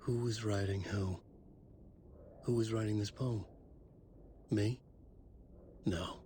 Who was writing who? Who was writing this poem? Me? No.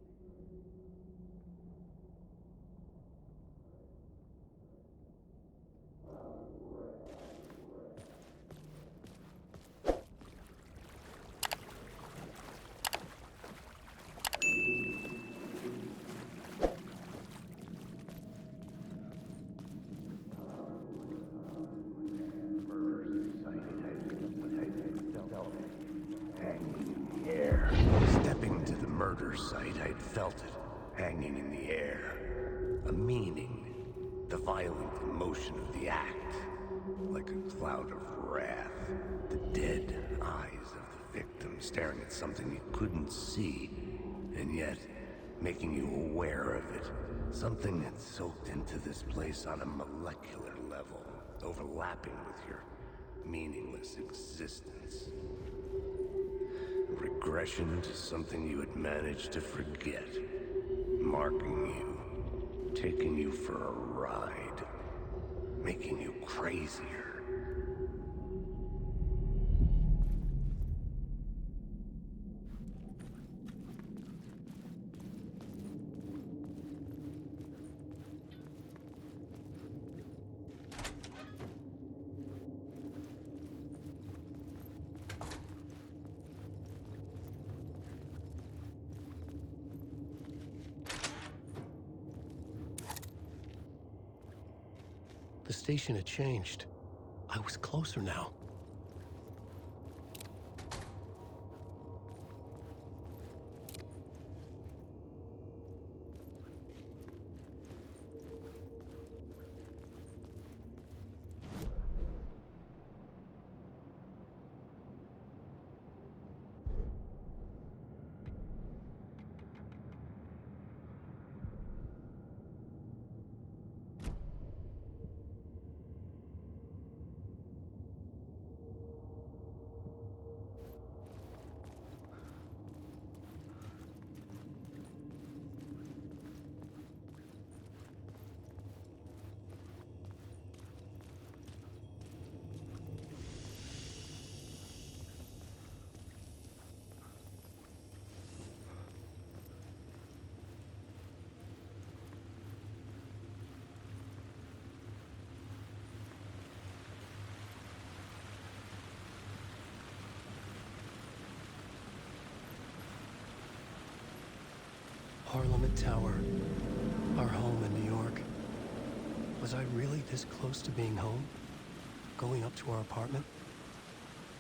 Stepping to the murder site, I'd felt it, hanging in the air. A meaning, the violent emotion of the act, like a cloud of wrath. The dead eyes of the victim staring at something you couldn't see, and yet making you aware of it. Something that soaked into this place on a molecular level, overlapping with your meaningless existence. Regression to something you had managed to forget. Marking you. Taking you for a ride. Making you crazier. The station had changed. I was closer now. Parliament Tower, our home in New York. Was I really this close to being home? Going up to our apartment?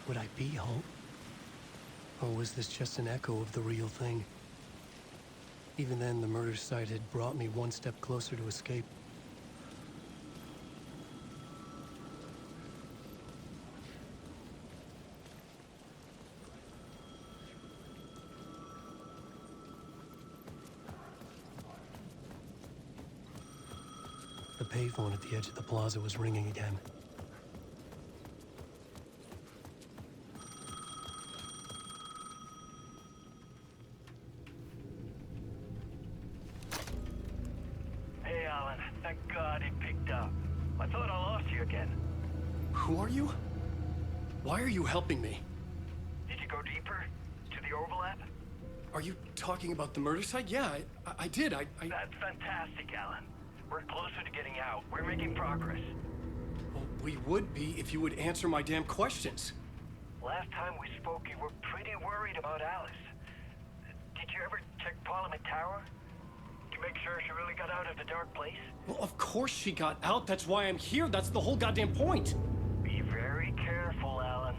Would I be home? Or was this just an echo of the real thing? Even then, the murder site had brought me one step closer to escape. The payphone at the edge of the plaza was ringing again. Hey, Alan. Thank God it picked up. I thought I lost you again. Who are you? Why are you helping me? Did you go deeper? To the overlap? Are you talking about the murder site? Yeah, I did. That's fantastic, Alan. We're closer to getting out. We're making progress. Well, we would be if you would answer my damn questions. Last time we spoke, you were pretty worried about Alice. Did you ever check Parliament Tower? To make sure she really got out of the dark place? Well, of course she got out. That's why I'm here. That's the whole goddamn point. Be very careful, Alan.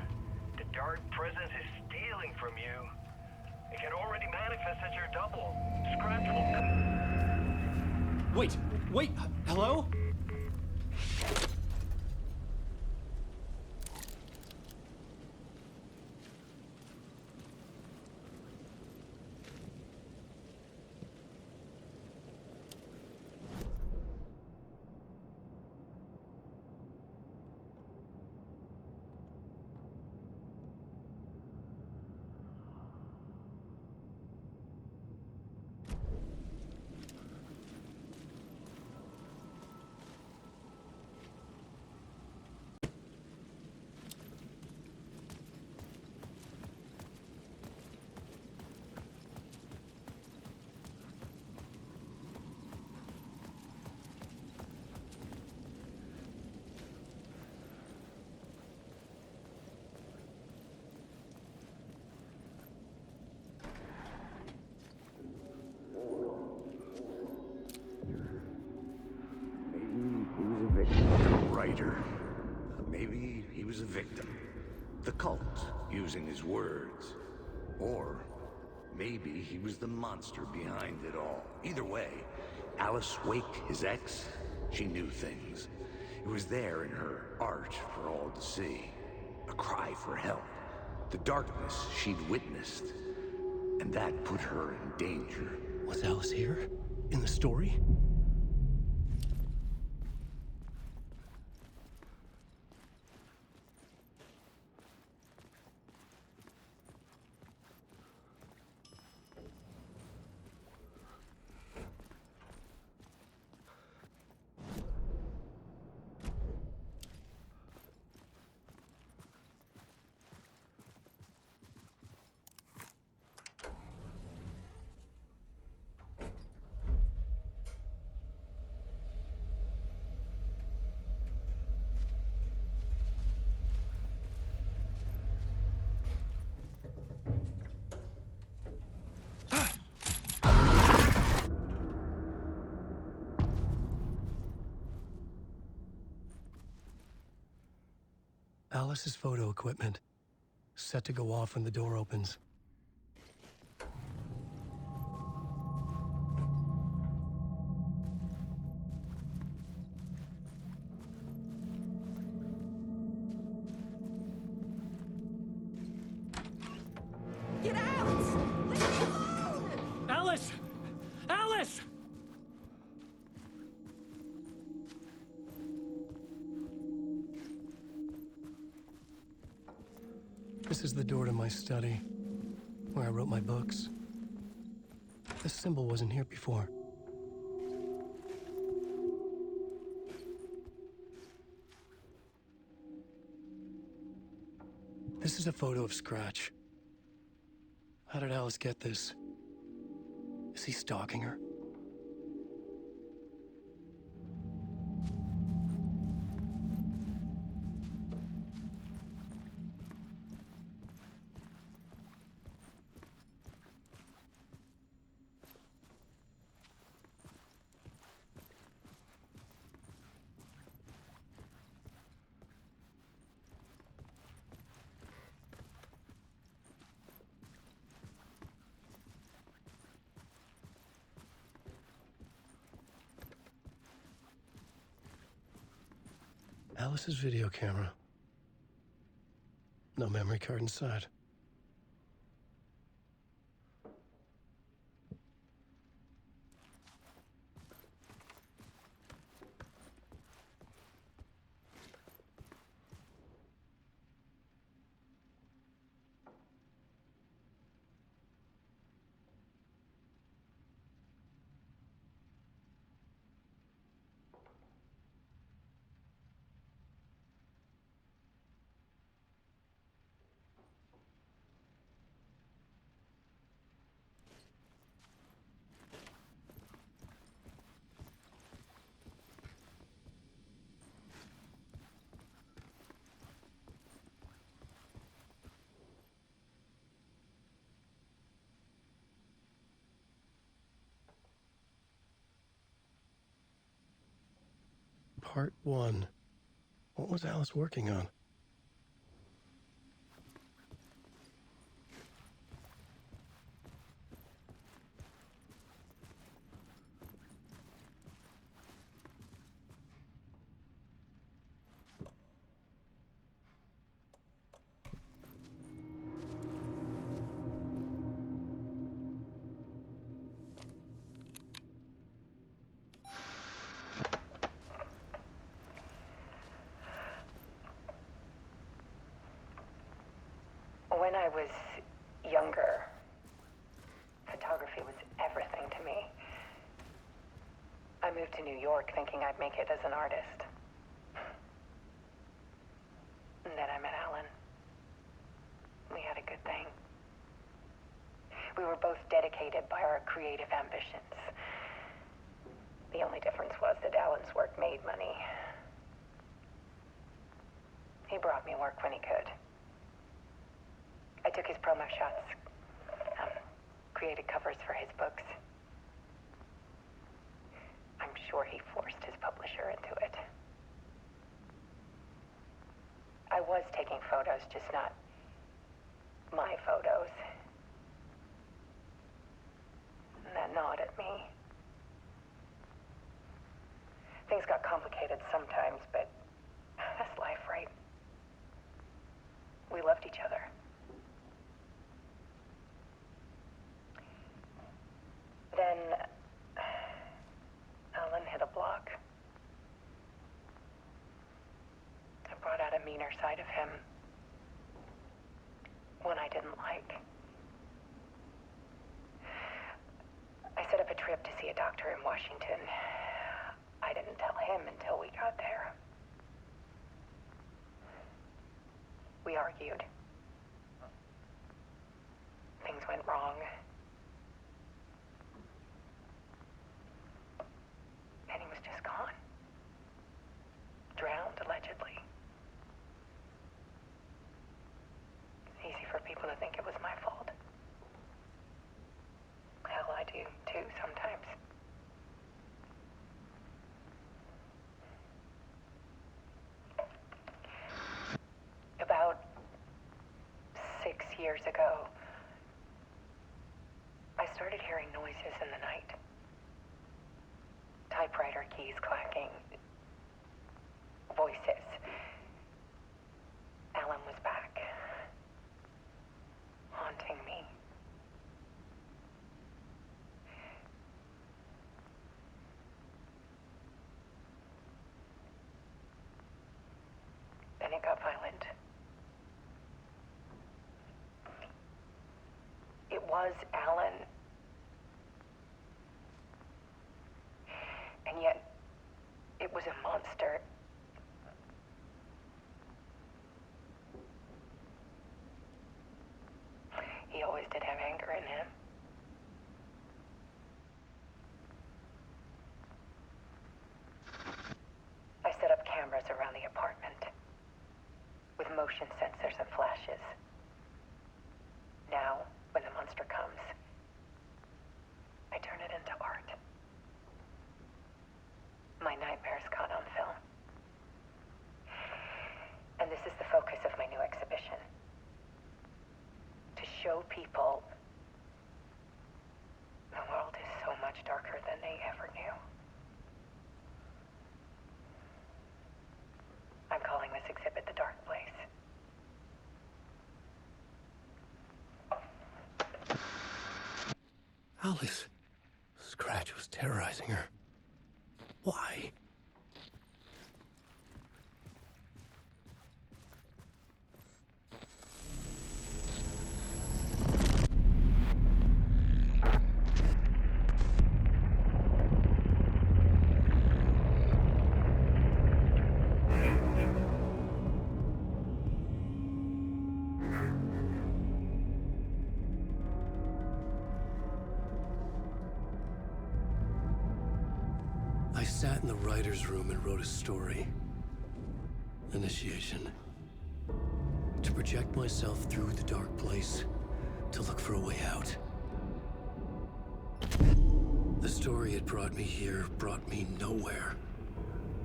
The dark presence is stealing from you. It can already manifest as your double. Scratch will... Wait, hello? was a victim. The cult, using his words. Or maybe he was the monster behind it all. Either way, Alice Wake, his ex, she knew things. It was there in her art for all to see. A cry for help. The darkness she'd witnessed. And that put her in danger. Was Alice here? In the story? Alice's photo equipment, set to go off when the door opens. Get out! Leave me alone! Alice! Alice! This is the door to my study, where I wrote my books. This symbol wasn't here before. This is a photo of Scratch. How did Alice get this? Is he stalking her? Alice's video camera. No memory card inside. Part 1. What was Alice working on? When I was younger, photography was everything to me. I moved to New York thinking I'd make it as an artist. And then I met Alan. We had a good thing. We were both dedicated by our creative ambitions. The only difference was that Alan's work made money. He brought me work when he could. I took his promo shots, created covers for his books. I'm sure he forced his publisher into it. I was was taking photos, just not my photos. And that nod at me. Things got complicated sometimes, but that's life, right? We loved each other. Then Alan hit a block. I brought out a meaner side of him. One I didn't like. I set up a trip to see a doctor in Washington. I didn't tell him until we got there. We argued. Things went wrong. And he was just gone. Drowned, allegedly. It's easy for people to think it was my fault. Hell, I do, too, sometimes. About 6 years ago, I started hearing noises in the night. Typewriter keys clacking. Voices. Alan was back. Haunting me. Then it got violent. It was Alan. And yet, it was a monster. He always did have anger in him. I set up cameras around the apartment with motion sensors and flashes. Now, when the monster comes, I turn it into art. My nightmares caught on film. And this is the focus of my new exhibition. To show people the world is so much darker than they ever knew. I'm calling this exhibit The Dark Place. Alice. Scratch was terrorizing her. Why? I sat in the writer's room and wrote a story. Initiation. To project myself through the dark place, to look for a way out. The story had brought me here, brought me nowhere.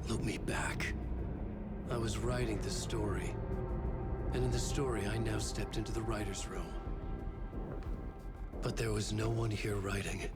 Looped me back. I was writing the story. And in the story, I now stepped into the writer's room. But there was no one here writing it.